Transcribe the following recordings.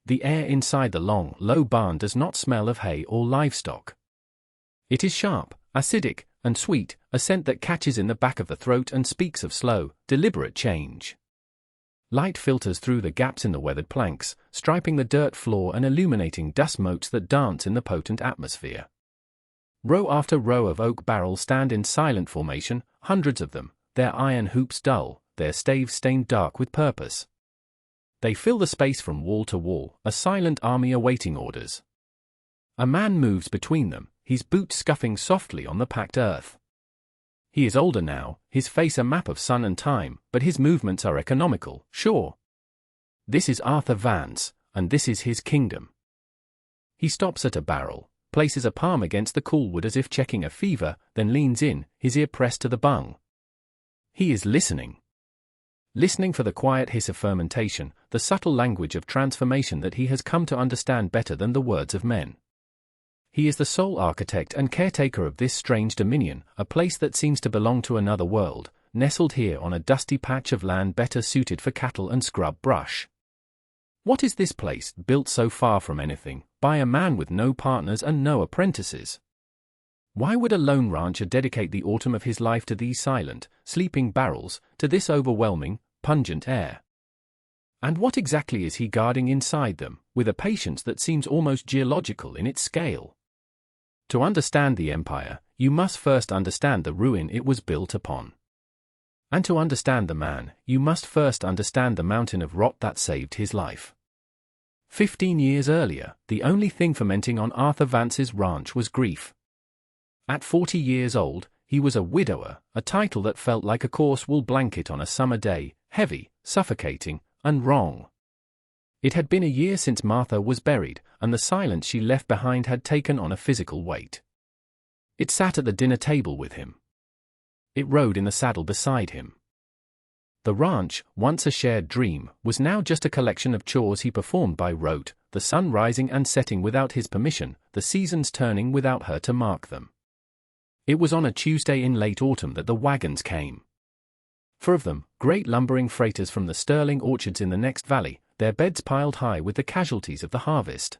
The air inside the long, low barn does not smell of hay or livestock. It is sharp, acidic, and sweet, a scent that catches in the back of the throat and speaks of slow, deliberate change. Light filters through the gaps in the weathered planks, striping the dirt floor and illuminating dust motes that dance in the potent atmosphere. Row after row of oak barrels stand in silent formation, hundreds of them, their iron hoops dull, their staves stained dark with purpose. They fill the space from wall to wall, a silent army awaiting orders. A man moves between them, his boots scuffing softly on the packed earth. He is older now, his face a map of sun and time, but his movements are economical, sure. This is Arthur Vance, and this is his kingdom. He stops at a barrel, places a palm against the cool wood as if checking a fever, then leans in, his ear pressed to the bung. He is listening. Listening for the quiet hiss of fermentation, the subtle language of transformation that he has come to understand better than the words of men. He is the sole architect and caretaker of this strange dominion, a place that seems to belong to another world, nestled here on a dusty patch of land better suited for cattle and scrub brush. What is this place, built so far from anything, by a man with no partners and no apprentices? Why would a lone rancher dedicate the autumn of his life to these silent, sleeping barrels, to this overwhelming, pungent air? And what exactly is he guarding inside them, with a patience that seems almost geological in its scale? To understand the empire, you must first understand the ruin it was built upon. And to understand the man, you must first understand the mountain of rot that saved his life. 15 years earlier, the only thing fermenting on Arthur Vance's ranch was grief. At 40 years old, he was a widower, a title that felt like a coarse wool blanket on a summer day, heavy, suffocating, and wrong. It had been a year since Martha was buried, and the silence she left behind had taken on a physical weight. It sat at the dinner table with him. It rode in the saddle beside him. The ranch, once a shared dream, was now just a collection of chores he performed by rote, the sun rising and setting without his permission, the seasons turning without her to mark them. It was on a Tuesday in late autumn that the wagons came. 4 of them, great lumbering freighters from the sterling orchards in the next valley, their beds piled high with the casualties of the harvest.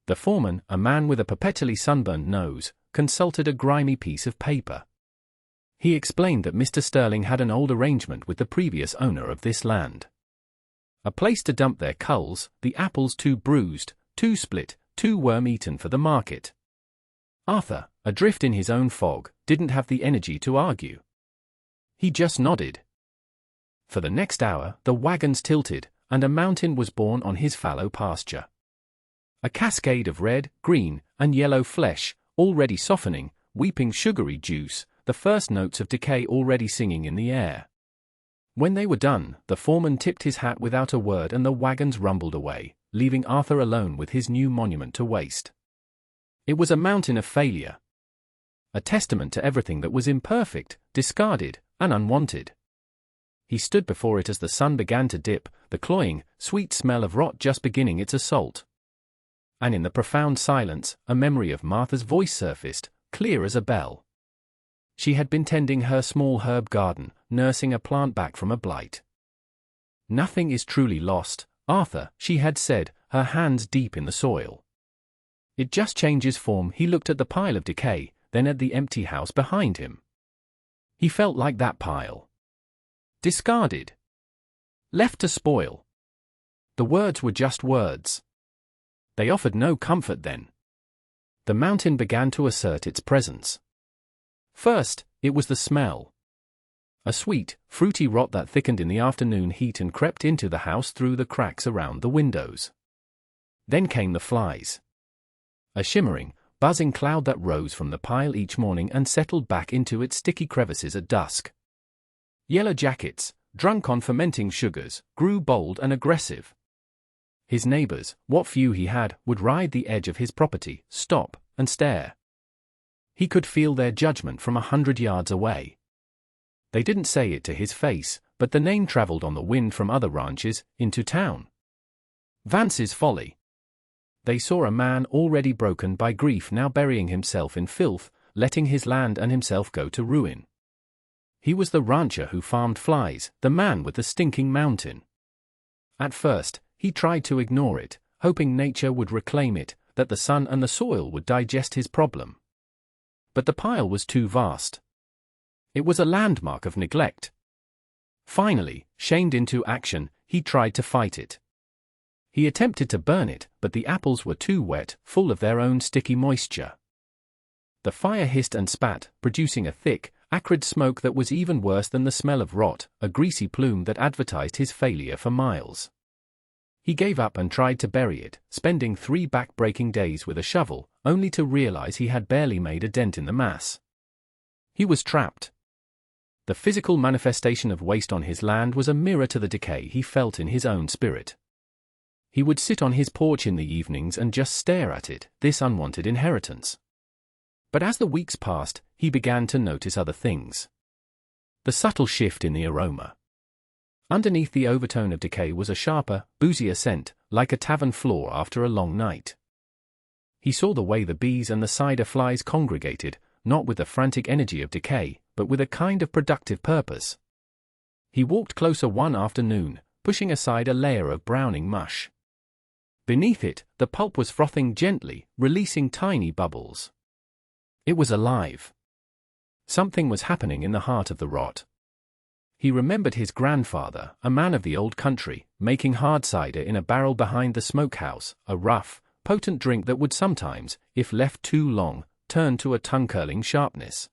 The foreman, a man with a perpetually sunburned nose, consulted a grimy piece of paper. He explained that Mr. Sterling had an old arrangement with the previous owner of this land. A place to dump their culls, the apples too bruised, too split, too worm-eaten for the market. Arthur, adrift in his own fog, didn't have the energy to argue. He just nodded. For the next hour, the wagons tilted, and a mountain was born on his fallow pasture. A cascade of red, green, and yellow flesh, already softening, weeping sugary juice, the first notes of decay already singing in the air. When they were done, the foreman tipped his hat without a word and the wagons rumbled away, leaving Arthur alone with his new monument to waste. It was a mountain of failure. A testament to everything that was imperfect, discarded, and unwanted. He stood before it as the sun began to dip, the cloying, sweet smell of rot just beginning its assault. And in the profound silence, a memory of Martha's voice surfaced, clear as a bell. She had been tending her small herb garden, nursing a plant back from a blight. "Nothing is truly lost, Arthur," she had said, her hands deep in the soil. "It just changes form." He looked at the pile of decay, then at the empty house behind him. He felt like that pile. Discarded. Left to spoil. The words were just words. They offered no comfort then. The mountain began to assert its presence. First, it was the smell. A sweet, fruity rot that thickened in the afternoon heat and crept into the house through the cracks around the windows. Then came the flies. A shimmering, buzzing cloud that rose from the pile each morning and settled back into its sticky crevices at dusk. Yellow jackets, drunk on fermenting sugars, grew bold and aggressive. His neighbors, what few he had, would ride the edge of his property, stop, and stare. He could feel their judgment from 100 yards away. They didn't say it to his face, but the name traveled on the wind from other ranches, into town. Vance's Folly. They saw a man already broken by grief now burying himself in filth, letting his land and himself go to ruin. He was the rancher who farmed flies, the man with the stinking mountain. At first, he tried to ignore it, hoping nature would reclaim it, that the sun and the soil would digest his problem. But the pile was too vast. It was a landmark of neglect. Finally, shamed into action, he tried to fight it. He attempted to burn it, but the apples were too wet, full of their own sticky moisture. The fire hissed and spat, producing a thick, acrid smoke that was even worse than the smell of rot, a greasy plume that advertised his failure for miles. He gave up and tried to bury it, spending 3 back-breaking days with a shovel, only to realize he had barely made a dent in the mass. He was trapped. The physical manifestation of waste on his land was a mirror to the decay he felt in his own spirit. He would sit on his porch in the evenings and just stare at it, this unwanted inheritance. But as the weeks passed, he began to notice other things. The subtle shift in the aroma. Underneath the overtone of decay was a sharper, boozier scent, like a tavern floor after a long night. He saw the way the bees and the cider flies congregated, not with the frantic energy of decay, but with a kind of productive purpose. He walked closer one afternoon, pushing aside a layer of browning mush. Beneath it, the pulp was frothing gently, releasing tiny bubbles. It was alive. Something was happening in the heart of the rot. He remembered his grandfather, a man of the old country, making hard cider in a barrel behind the smokehouse, a rough, potent drink that would sometimes, if left too long, turn to a tongue-curling sharpness.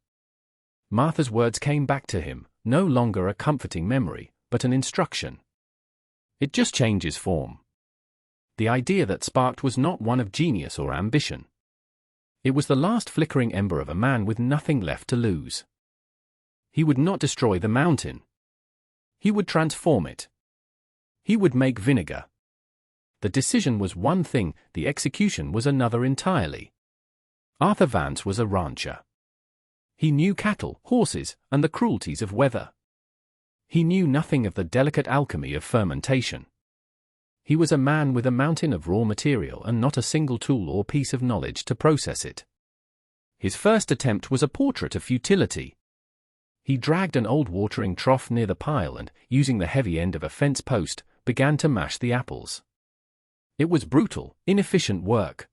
Martha's words came back to him, no longer a comforting memory, but an instruction. It just changes form. The idea that sparked was not one of genius or ambition. It was the last flickering ember of a man with nothing left to lose. He would not destroy the mountain. He would transform it. He would make vinegar. The decision was one thing, the execution was another entirely. Arthur Vance was a rancher. He knew cattle, horses, and the cruelties of weather. He knew nothing of the delicate alchemy of fermentation. He was a man with a mountain of raw material and not a single tool or piece of knowledge to process it. His first attempt was a portrait of futility. He dragged an old watering trough near the pile and, using the heavy end of a fence post, began to mash the apples. It was brutal, inefficient work.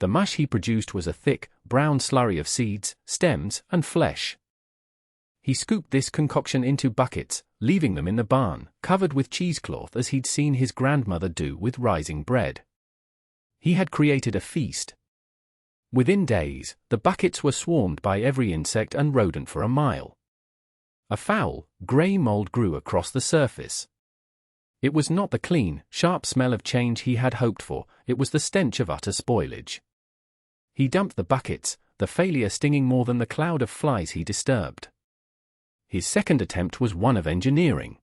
The mush he produced was a thick, brown slurry of seeds, stems, and flesh. He scooped this concoction into buckets, leaving them in the barn, covered with cheesecloth as he'd seen his grandmother do with rising bread. He had created a feast. Within days, the buckets were swarmed by every insect and rodent for a mile. A foul, grey mold grew across the surface. It was not the clean, sharp smell of change he had hoped for, it was the stench of utter spoilage. He dumped the buckets, the failure stinging more than the cloud of flies he disturbed. His second attempt was one of engineering.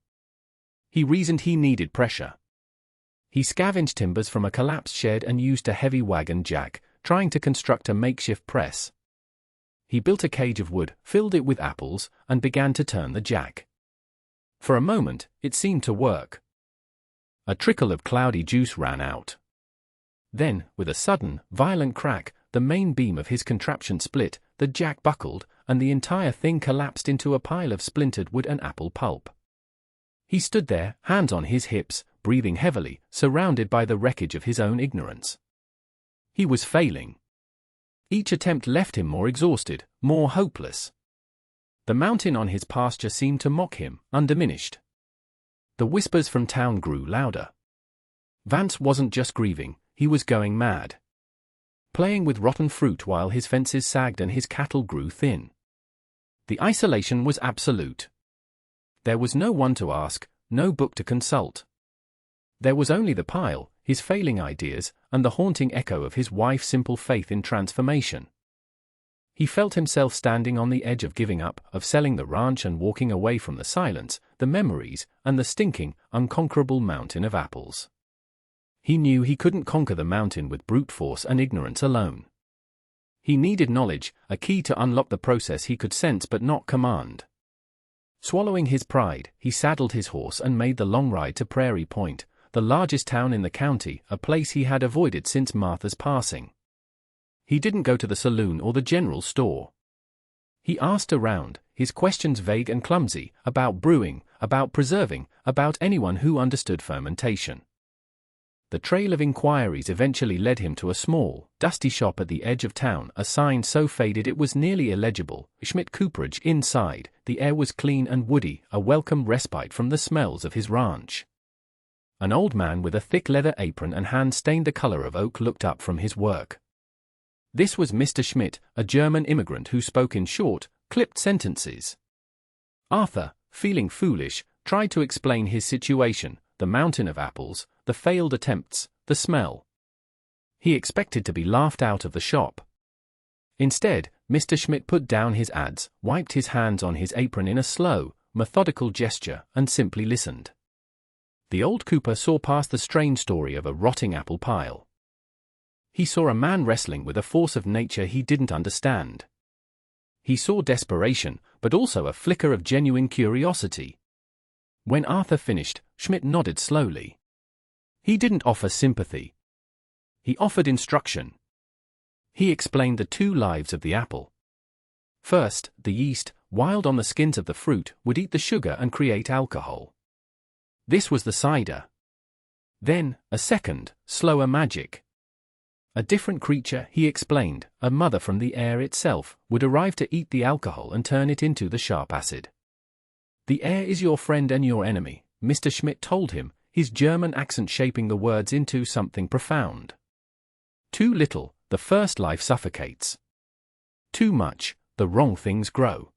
He reasoned he needed pressure. He scavenged timbers from a collapsed shed and used a heavy wagon jack, trying to construct a makeshift press. He built a cage of wood, filled it with apples, and began to turn the jack. For a moment, it seemed to work. A trickle of cloudy juice ran out. Then, with a sudden, violent crack, the main beam of his contraption split, the jack buckled, and the entire thing collapsed into a pile of splintered wood and apple pulp. He stood there, hands on his hips, breathing heavily, surrounded by the wreckage of his own ignorance. He was failing. Each attempt left him more exhausted, more hopeless. The mountain on his pasture seemed to mock him, undiminished. The whispers from town grew louder. Vance wasn't just grieving, he was going mad. Playing with rotten fruit while his fences sagged and his cattle grew thin. The isolation was absolute. There was no one to ask, no book to consult. There was only the pile, his failing ideas, and the haunting echo of his wife's simple faith in transformation. He felt himself standing on the edge of giving up, of selling the ranch and walking away from the silence, the memories, and the stinking, unconquerable mountain of apples. He knew he couldn't conquer the mountain with brute force and ignorance alone. He needed knowledge, a key to unlock the process he could sense but not command. Swallowing his pride, he saddled his horse and made the long ride to Prairie Point, the largest town in the county, a place he had avoided since Martha's passing. He didn't go to the saloon or the general store. He asked around, his questions vague and clumsy, about brewing, about preserving, about anyone who understood fermentation. The trail of inquiries eventually led him to a small, dusty shop at the edge of town, a sign so faded it was nearly illegible. Schmidt Cooperage. Inside, the air was clean and woody, a welcome respite from the smells of his ranch. An old man with a thick leather apron and hands stained the color of oak looked up from his work. This was Mr. Schmidt, a German immigrant who spoke in short, clipped sentences. Arthur, feeling foolish, tried to explain his situation: the mountain of apples, the failed attempts, the smell. He expected to be laughed out of the shop. Instead, Mr. Schmidt put down his ads, wiped his hands on his apron in a slow, methodical gesture, and simply listened. The old cooper saw past the strange story of a rotting apple pile. He saw a man wrestling with a force of nature he didn't understand. He saw desperation, but also a flicker of genuine curiosity. When Arthur finished, Schmidt nodded slowly. He didn't offer sympathy. He offered instruction. He explained the two lives of the apple. First, the yeast, wild on the skins of the fruit, would eat the sugar and create alcohol. This was the cider. Then, a second, slower magic. A different creature, he explained, a mother from the air itself, would arrive to eat the alcohol and turn it into the sharp acid. The air is your friend and your enemy, Mr. Schmidt told him, his German accent shaping the words into something profound. Too little, the first life suffocates. Too much, the wrong things grow.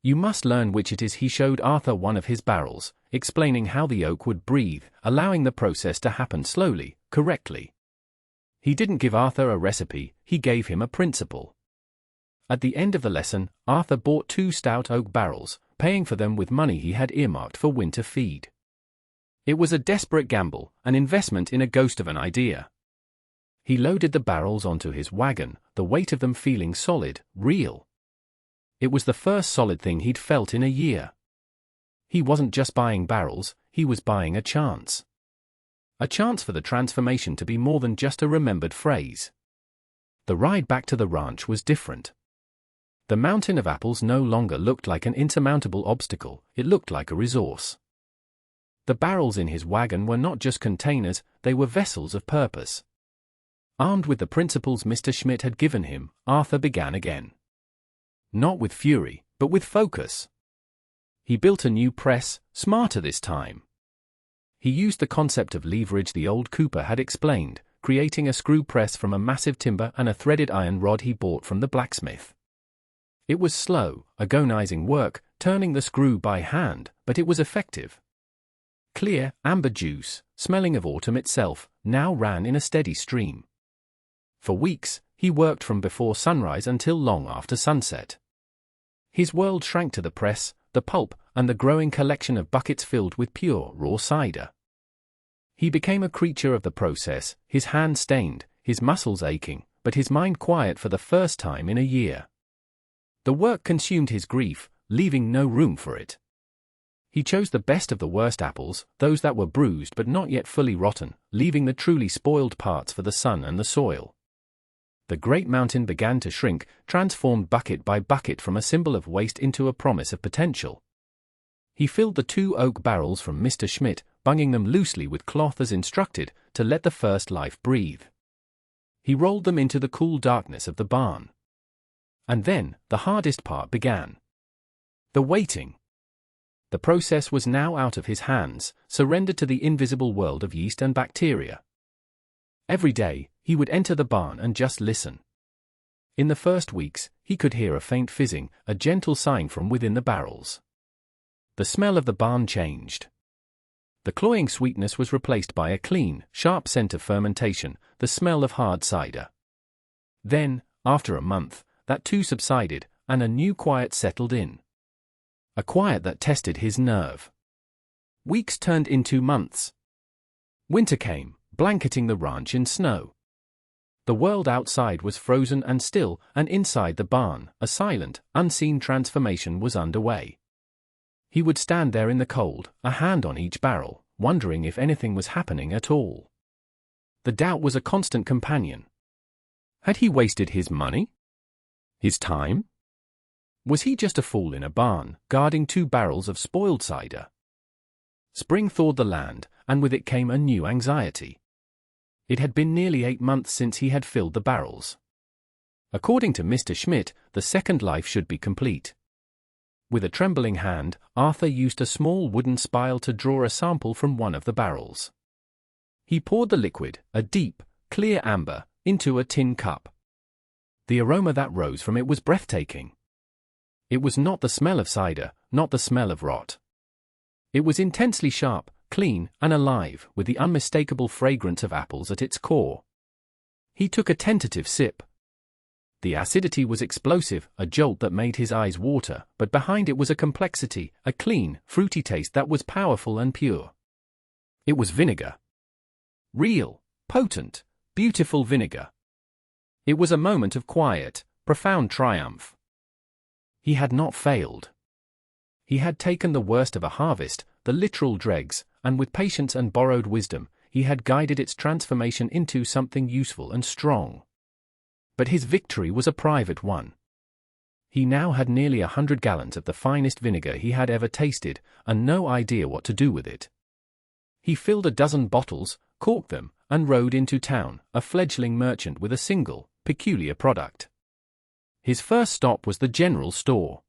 You must learn which it is. He showed Arthur one of his barrels, explaining how the oak would breathe, allowing the process to happen slowly, correctly. He didn't give Arthur a recipe, he gave him a principle. At the end of the lesson, Arthur bought 2 stout oak barrels, paying for them with money he had earmarked for winter feed. It was a desperate gamble, an investment in a ghost of an idea. He loaded the barrels onto his wagon, the weight of them feeling solid, real. It was the first solid thing he'd felt in a year. He wasn't just buying barrels, he was buying a chance. A chance for the transformation to be more than just a remembered phrase. The ride back to the ranch was different. The mountain of apples no longer looked like an insurmountable obstacle, it looked like a resource. The barrels in his wagon were not just containers, they were vessels of purpose. Armed with the principles Mr. Schmidt had given him, Arthur began again. Not with fury, but with focus. He built a new press, smarter this time. He used the concept of leverage the old cooper had explained, creating a screw press from a massive timber and a threaded iron rod he bought from the blacksmith. It was slow, agonizing work, turning the screw by hand, but it was effective. Clear, amber juice, smelling of autumn itself, now ran in a steady stream. For weeks, he worked from before sunrise until long after sunset. His world shrank to the press, the pulp, and the growing collection of buckets filled with pure, raw cider. He became a creature of the process, his hands stained, his muscles aching, but his mind quiet for the first time in a year. The work consumed his grief, leaving no room for it. He chose the best of the worst apples, those that were bruised but not yet fully rotten, leaving the truly spoiled parts for the sun and the soil. The great mountain began to shrink, transformed bucket by bucket from a symbol of waste into a promise of potential. He filled the 2 oak barrels from Mr. Schmidt, bunging them loosely with cloth as instructed, to let the first life breathe. He rolled them into the cool darkness of the barn. And then, the hardest part began. The waiting. The process was now out of his hands, surrendered to the invisible world of yeast and bacteria. Every day, he would enter the barn and just listen. In the first weeks, he could hear a faint fizzing, a gentle sighing from within the barrels. The smell of the barn changed. The cloying sweetness was replaced by a clean, sharp scent of fermentation, the smell of hard cider. Then, after a month, that too subsided, and a new quiet settled in. A quiet that tested his nerve. Weeks turned into months. Winter came, blanketing the ranch in snow. The world outside was frozen and still, and inside the barn, a silent, unseen transformation was underway. He would stand there in the cold, a hand on each barrel, wondering if anything was happening at all. The doubt was a constant companion. Had he wasted his money? His time? Was he just a fool in a barn, guarding 2 barrels of spoiled cider? Spring thawed the land, and with it came a new anxiety. It had been nearly 8 months since he had filled the barrels. According to Mr. Schmidt, the second life should be complete. With a trembling hand, Arthur used a small wooden spile to draw a sample from one of the barrels. He poured the liquid, a deep, clear amber, into a tin cup. The aroma that rose from it was breathtaking. It was not the smell of cider, not the smell of rot. It was intensely sharp, clean, and alive, with the unmistakable fragrance of apples at its core. He took a tentative sip. The acidity was explosive, a jolt that made his eyes water, but behind it was a complexity, a clean, fruity taste that was powerful and pure. It was vinegar. Real, potent, beautiful vinegar. It was a moment of quiet, profound triumph. He had not failed. He had taken the worst of a harvest, the literal dregs, and with patience and borrowed wisdom, he had guided its transformation into something useful and strong. But his victory was a private one. He now had nearly 100 gallons of the finest vinegar he had ever tasted, and no idea what to do with it. He filled a dozen bottles, corked them, and rode into town, a fledgling merchant with a single, peculiar product. His first stop was the general store.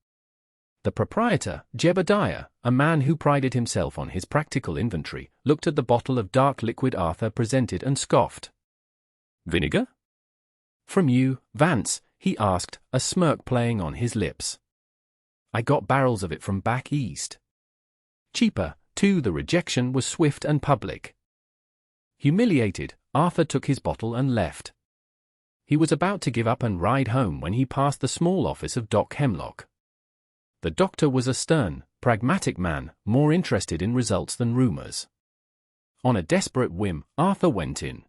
The proprietor, Jebediah, a man who prided himself on his practical inventory, looked at the bottle of dark liquid Arthur presented and scoffed. "Vinegar? From you, Vance?" he asked, a smirk playing on his lips. "I got barrels of it from back east." Cheaper, too. The rejection was swift and public. Humiliated, Arthur took his bottle and left. He was about to give up and ride home when he passed the small office of Doc Hemlock. The doctor was a stern, pragmatic man, more interested in results than rumors. On a desperate whim, Arthur went in.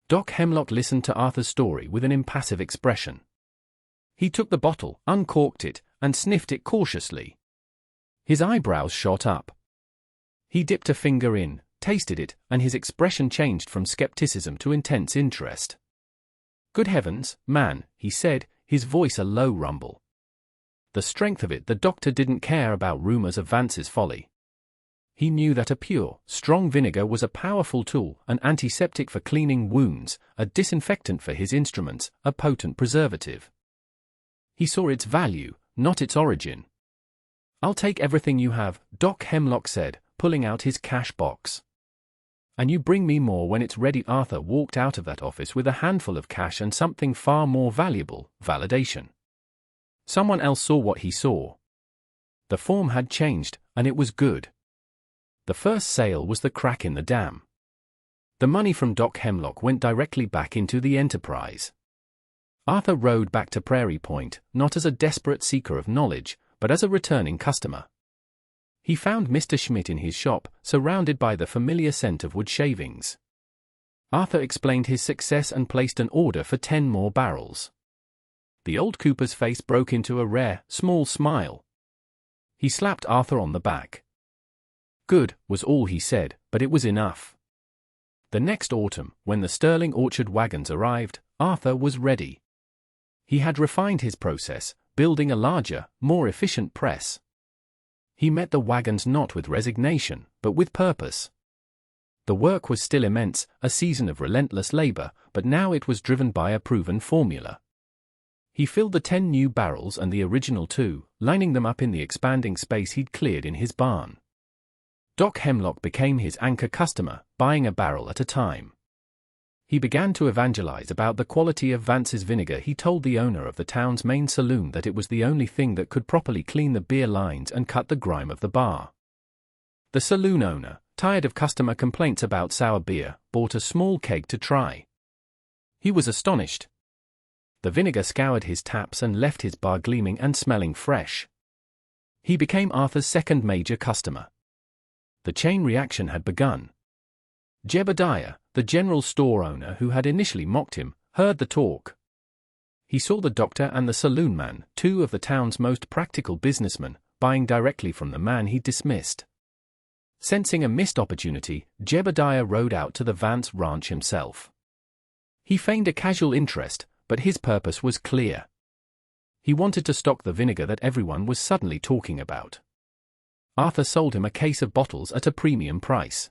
Doc Hemlock listened to Arthur's story with an impassive expression. He took the bottle, uncorked it, and sniffed it cautiously. His eyebrows shot up. He dipped a finger in, tasted it, and his expression changed from skepticism to intense interest. "Good heavens, man," he said, his voice a low rumble. The strength of it. The doctor didn't care about rumors of Vance's folly. He knew that a pure, strong vinegar was a powerful tool, an antiseptic for cleaning wounds, a disinfectant for his instruments, a potent preservative. He saw its value, not its origin. "I'll take everything you have," Doc Hemlock said, pulling out his cash box. "And you bring me more when it's ready." Arthur walked out of that office with a handful of cash and something far more valuable, validation. Someone else saw what he saw. The form had changed, and it was good. The first sale was the crack in the dam. The money from Doc Hemlock went directly back into the enterprise. Arthur rode back to Prairie Point, not as a desperate seeker of knowledge, but as a returning customer. He found Mr. Schmidt in his shop, surrounded by the familiar scent of wood shavings. Arthur explained his success and placed an order for 10 more barrels. The old cooper's face broke into a rare, small smile. He slapped Arthur on the back. "Good," was all he said, but it was enough. The next autumn, when the Sterling Orchard wagons arrived, Arthur was ready. He had refined his process, building a larger, more efficient press. He met the wagons not with resignation, but with purpose. The work was still immense, a season of relentless labor, but now it was driven by a proven formula. He filled the 10 new barrels and the original 2, lining them up in the expanding space he'd cleared in his barn. Doc Hemlock became his anchor customer, buying a barrel at a time. He began to evangelize about the quality of Vance's vinegar. He told the owner of the town's main saloon that it was the only thing that could properly clean the beer lines and cut the grime of the bar. The saloon owner, tired of customer complaints about sour beer, bought a small keg to try. He was astonished. The vinegar scoured his taps and left his bar gleaming and smelling fresh. He became Arthur's second major customer. The chain reaction had begun. Jebediah, the general store owner who had initially mocked him, heard the talk. He saw the doctor and the saloon man, 2 of the town's most practical businessmen, buying directly from the man he'd dismissed. Sensing a missed opportunity, Jebediah rode out to the Vance ranch himself. He feigned a casual interest, but his purpose was clear. He wanted to stock the vinegar that everyone was suddenly talking about. Arthur sold him a case of bottles at a premium price.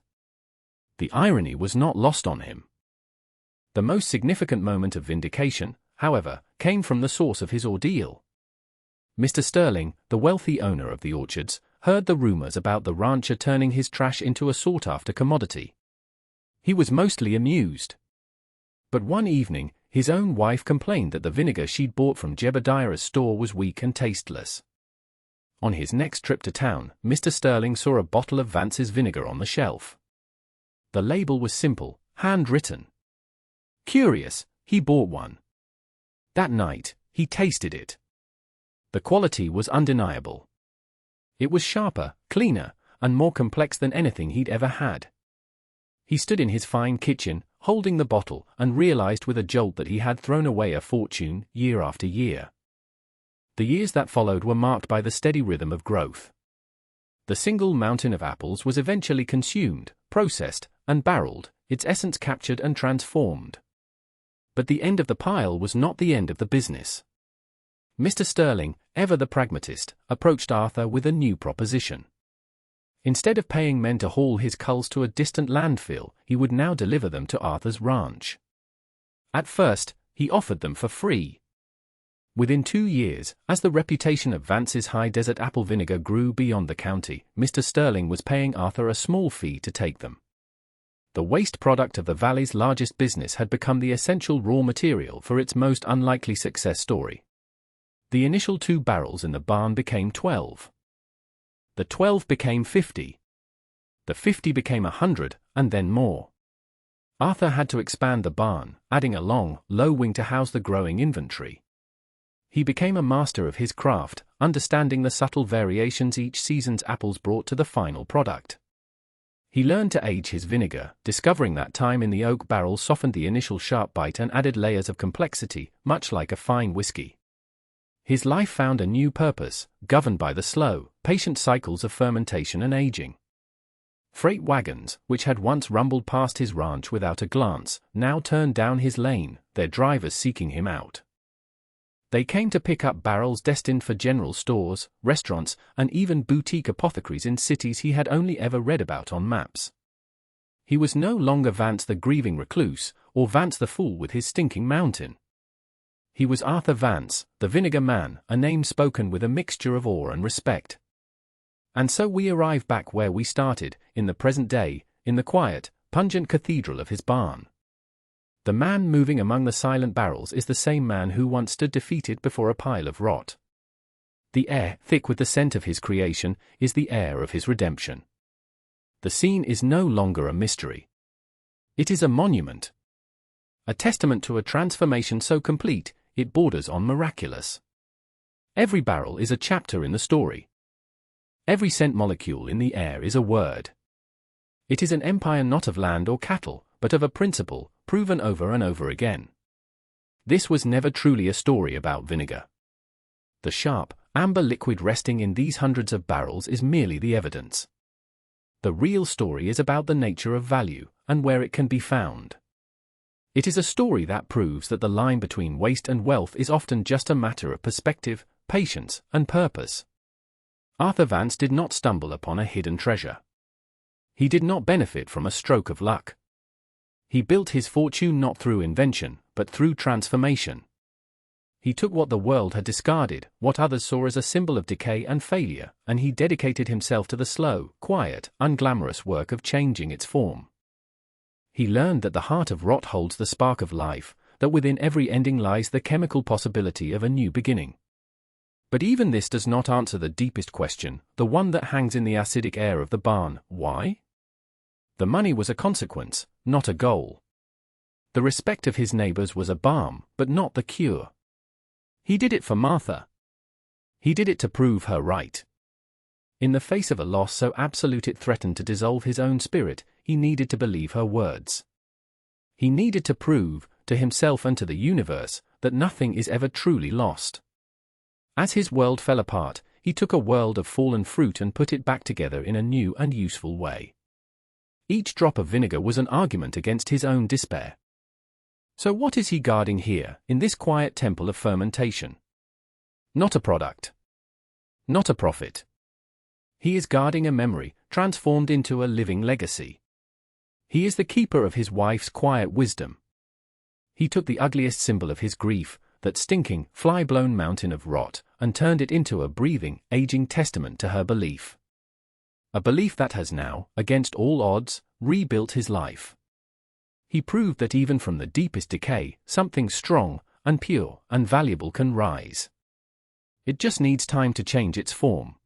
The irony was not lost on him. The most significant moment of vindication, however, came from the source of his ordeal. Mr. Sterling, the wealthy owner of the orchards, heard the rumors about the rancher turning his trash into a sought-after commodity. He was mostly amused. But one evening, his own wife complained that the vinegar she'd bought from Jebediah's store was weak and tasteless. On his next trip to town, Mr. Sterling saw a bottle of Vance's vinegar on the shelf. The label was simple, handwritten. Curious, he bought one. That night, he tasted it. The quality was undeniable. It was sharper, cleaner, and more complex than anything he'd ever had. He stood in his fine kitchen, holding the bottle, and realized with a jolt that he had thrown away a fortune, year after year. The years that followed were marked by the steady rhythm of growth. The single mountain of apples was eventually consumed, processed, and barreled, its essence captured and transformed. But the end of the pile was not the end of the business. Mr. Sterling, ever the pragmatist, approached Arthur with a new proposition. Instead of paying men to haul his culls to a distant landfill, he would now deliver them to Arthur's ranch. At first, he offered them for free. Within 2 years, as the reputation of Vance's high desert apple vinegar grew beyond the county, Mr. Sterling was paying Arthur a small fee to take them. The waste product of the valley's largest business had become the essential raw material for its most unlikely success story. The initial 2 barrels in the barn became 12. The 12 became 50. The 50 became 100, and then more. Arthur had to expand the barn, adding a long, low wing to house the growing inventory. He became a master of his craft, understanding the subtle variations each season's apples brought to the final product. He learned to age his vinegar, discovering that time in the oak barrel softened the initial sharp bite and added layers of complexity, much like a fine whiskey. His life found a new purpose, governed by the slow, patient cycles of fermentation and aging. Freight wagons, which had once rumbled past his ranch without a glance, now turned down his lane, their drivers seeking him out. They came to pick up barrels destined for general stores, restaurants, and even boutique apothecaries in cities he had only ever read about on maps. He was no longer Vance the grieving recluse, or Vance the fool with his stinking mountain. He was Arthur Vance, the vinegar man, a name spoken with a mixture of awe and respect. And so we arrive back where we started, in the present day, in the quiet, pungent cathedral of his barn. The man moving among the silent barrels is the same man who once stood defeated before a pile of rot. The air, thick with the scent of his creation, is the air of his redemption. The scene is no longer a mystery. It is a monument. A testament to a transformation so complete, it borders on miraculous. Every barrel is a chapter in the story. Every scent molecule in the air is a word. It is an empire not of land or cattle, but of a principle, proven over and over again. This was never truly a story about vinegar. The sharp, amber liquid resting in these hundreds of barrels is merely the evidence. The real story is about the nature of value, and where it can be found. It is a story that proves that the line between waste and wealth is often just a matter of perspective, patience, and purpose. Arthur Vance did not stumble upon a hidden treasure. He did not benefit from a stroke of luck. He built his fortune not through invention, but through transformation. He took what the world had discarded, what others saw as a symbol of decay and failure, and he dedicated himself to the slow, quiet, unglamorous work of changing its form. He learned that the heart of rot holds the spark of life, that within every ending lies the chemical possibility of a new beginning. But even this does not answer the deepest question, the one that hangs in the acidic air of the barn: why? The money was a consequence, not a goal. The respect of his neighbors was a balm, but not the cure. He did it for Martha. He did it to prove her right. In the face of a loss so absolute it threatened to dissolve his own spirit, he needed to believe her words. He needed to prove, to himself and to the universe, that nothing is ever truly lost. As his world fell apart, he took a world of fallen fruit and put it back together in a new and useful way. Each drop of vinegar was an argument against his own despair. So what is he guarding here, in this quiet temple of fermentation? Not a product. Not a profit. He is guarding a memory, transformed into a living legacy. He is the keeper of his wife's quiet wisdom. He took the ugliest symbol of his grief, that stinking, fly-blown mountain of rot, and turned it into a breathing, aging testament to her belief. A belief that has now, against all odds, rebuilt his life. He proved that even from the deepest decay, something strong, and pure, and valuable can rise. It just needs time to change its form.